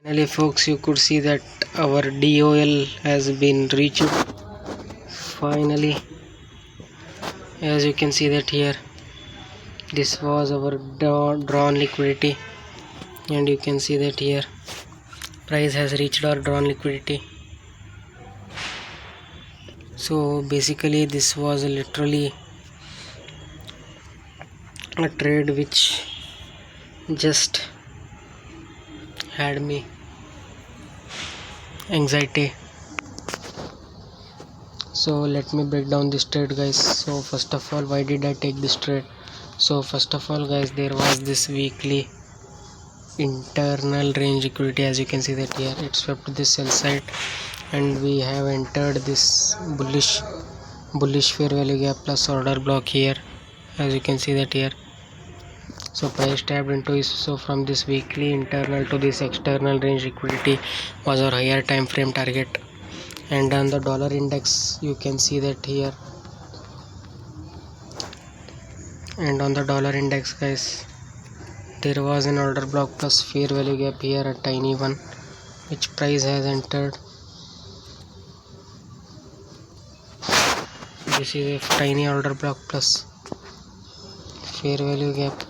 Finally folks, you could see that our DOL has been reached finally. As you can see that here, this was our drawn liquidity, and you can see that here price has reached our drawn liquidity. So basically this was literally a trade which just had me anxiety. So let me break down this trade, guys. So first of all, why did I take this trade? So first of all, guys, there was this weekly internal range liquidity. As you can see that here, it swept this sell side and we have entered this bullish fair value gap plus order block here, as you can see that here. So price tapped into it. So from this weekly internal to this external range liquidity was our higher time frame target. And on the dollar index, you can see that here, and on the dollar index, guys, there was an order block plus fair value gap here, a tiny one, which price has entered. This is a tiny order block plus fair value gap.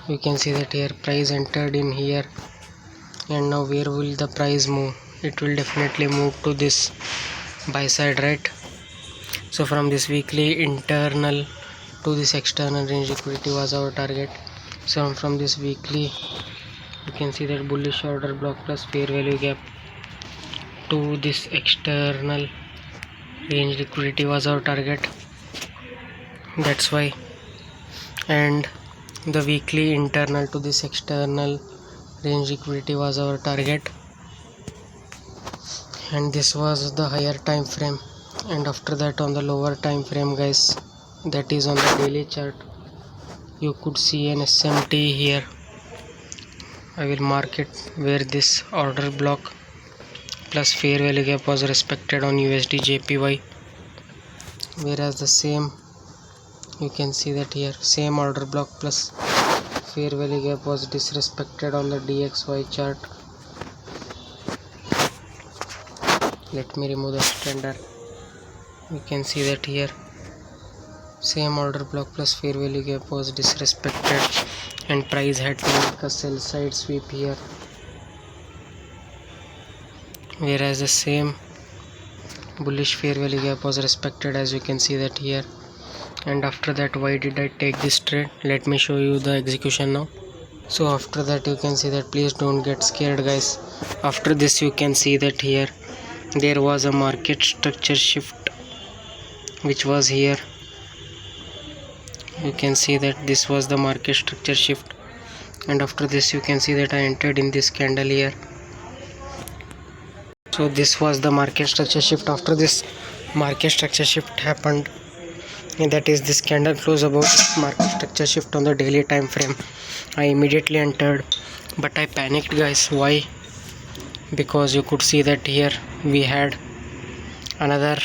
You can see that here price entered in here, and now where will the price move? It will definitely move to this buy side, right? So from this weekly internal to this external range liquidity was our target. So from this weekly, you can see that bullish order block plus fair value gap to this external range liquidity was our target. That's why. And the weekly internal to this external range liquidity was our target, and this was the higher time frame. And after that, on the lower time frame, guys, that is on the daily chart, you could see an SMT here. I will mark it, where this order block plus fair value gap was respected on Usdjpy, whereas the same, you can see that here, same order block plus fair value gap was disrespected on the DXY chart. Let me remove the extender. You can see that here, same order block plus fair value gap was disrespected, and price had to make a sell side sweep here, whereas the same bullish fair value gap was respected, as you can see that here. And after that, why did I take this trade? Let me show you the execution now. So after that, you can see that, please don't get scared, guys. After this, you can see that here there was a market structure shift which was here. You can see that this was the market structure shift, and after this, you can see that I entered in this candle here. So this was the market structure shift. After this market structure shift happened, and that is this candle close above market structure shift on the daily time frame, I immediately entered, but I panicked, guys. Why? Because you could see that here we had another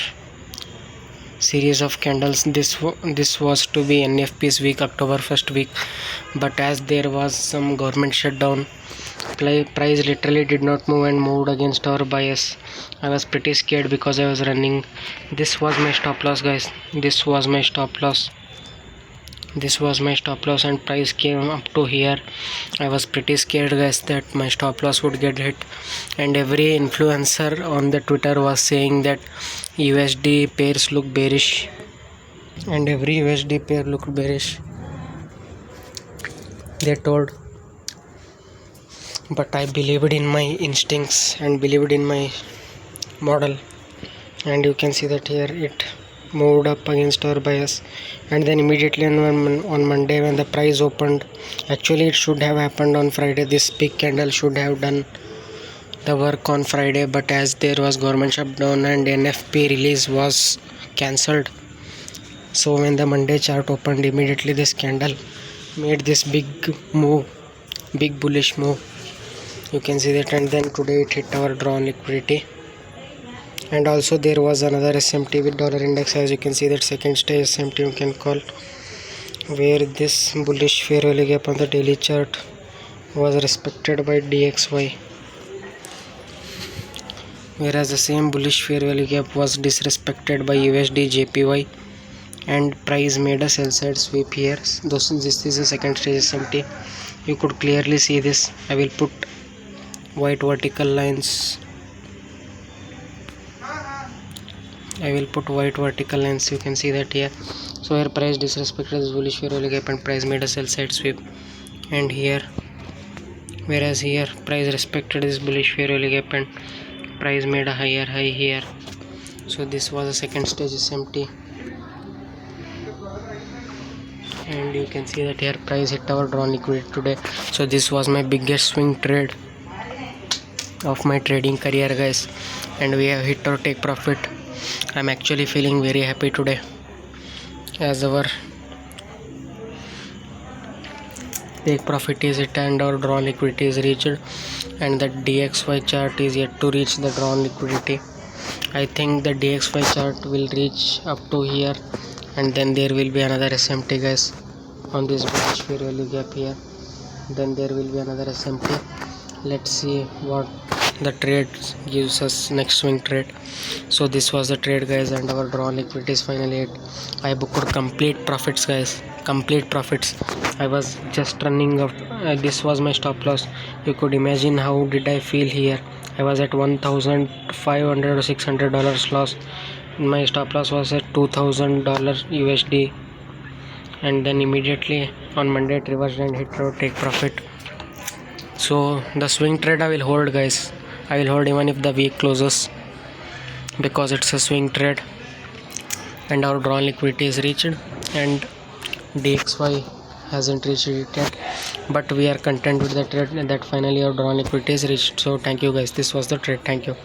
series of candles. This was to be NFP's week, October 1st week, but as there was some government shutdown, price literally did not move and moved against our bias. I was pretty scared because I was running. This was my stop loss, guys. This was my stop loss, and price came up to here. I was pretty scared, guys, that my stop loss would get hit, and every influencer on the Twitter was saying that USD pairs look bearish, and every USD pair looked bearish, they told. But I believed in my instincts and believed in my model, and you can see that here it moved up against our bias. And then immediately on Monday, when the price opened, actually it should have happened on Friday. This big candle should have done the work on Friday, but as there was government shutdown and NFP release was cancelled, so when the Monday chart opened, immediately this candle made this big bullish move. You can see that, and then today it hit our drawn liquidity. And also there was another SMT with dollar index, as you can see that second stage SMT you can call, where this bullish fair value gap on the daily chart was respected by DXY, whereas the same bullish fair value gap was disrespected by Usdjpy, and price made a sell side sweep here. This is the second stage SMT. You could clearly see this. I will put white vertical lines. You can see that here. So here price disrespected this bullish fair value gap and price made a sell side sweep, and here, whereas here price respected this bullish fair value gap and price made a higher high here. So this was the second stage SMT, and you can see that here price hit our drawn liquidity today. So this was my biggest swing trade of my trading career, guys, and we have hit our take profit. I'm actually feeling very happy today, as our take profit is hit and our drawn liquidity is reached, and the DXY chart is yet to reach the drawn liquidity. I think the DXY chart will reach up to here, and then there will be another SMT, guys, on this bullish fair value gap here. Then there will be another SMT. Let's see what the trade gives us, next swing trade. So this was the trade, guys, and our drawn liquidity is finally hit. I booked complete profits, guys, complete profits. I was just running up. This was my stop loss. You could imagine how did I feel here. I was at $1,500 or $600 loss. My stop loss was at $2,000 USD, and then immediately on Monday it reversed and hit our take profit. So the swing trade I will hold, guys. I will hold even if the week closes, because it's a swing trade and our drawn liquidity is reached, and DXY hasn't reached it yet, but we are content with the trade that finally our drawn liquidity is reached. So thank you, guys. This was the trade. Thank you.